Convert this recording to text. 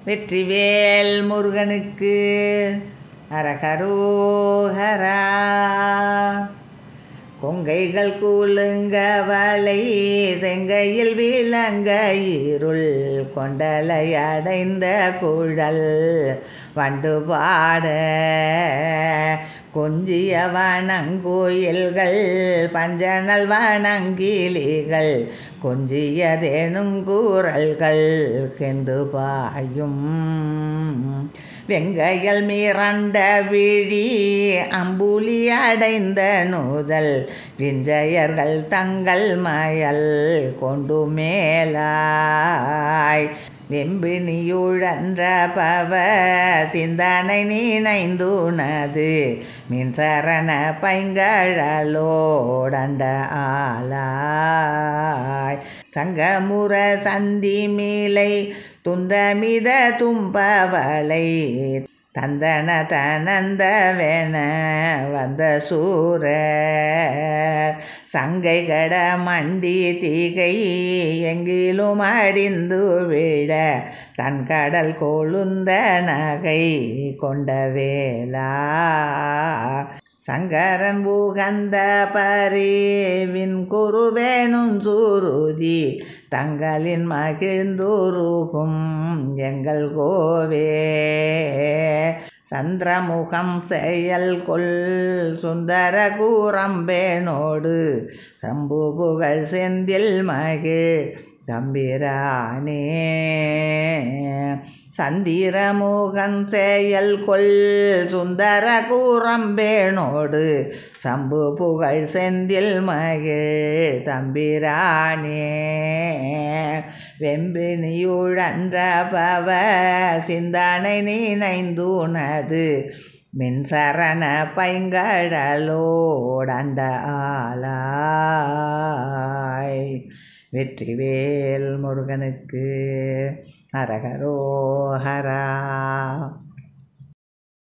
வெற்றிவேல் முருகனுக்கு அரகரோஹரா. கொங்கைகள் கூலுங்க வலை செங்கையில் விளங்க இருள் கொண்டலை அடைந்த குழல் வண்டு பாட கொஞ்சிய வனங்கோயில்கள் பஞ்சனல் வனங்கிளிகள் கொஞ்சியதேனும் கூறல்கள் கெந்து பாயும் வெங்கையல் மீறண்ட விழி அம்புலி அடைந்த நூதல் விஞ்சையர்கள் தங்கள் மயல் கொண்டு மேலாய் வெம்பினியுழன்ற பவ சிந்தனை நீனைந்துனது மின்சரண பைங்கழலோடண்ட ஆலாய் சங்கமுற சந்தி மீலை துந்தமித தும்பவளை தந்தன தனந்தவென வந்த சூர சங்கை கட மண்டி தீகை எங்கிலும் அடிந்து விழ தன் கடல் கொழுந்த நகை கொண்ட வேளா சங்கரன் உகந்த பரிவின் குருவேணும் சுருதி தங்களின் மகிழ்ந்துருகும் எங்கள் கோவே சந்திரமுகம் செயல் கொள் சுந்தர கூரம்பேனோடு சம்பு புகழ் செந்தில் மகிழ் தம்பிரானே சந்திரமுகன் செயல் கொள் சுந்தர கூரம்பேனோடு சம்பு புகழ் செந்தில் மகிழ் தம்பிரானே வெம்பினியுழன்ற பவ சிந்தனை நீனைந்துனது மின்சரண பைங்கழலோடண்ட ஆலாய். வெற்றிவேல் முருகனுக்கு அரகரோஹரா.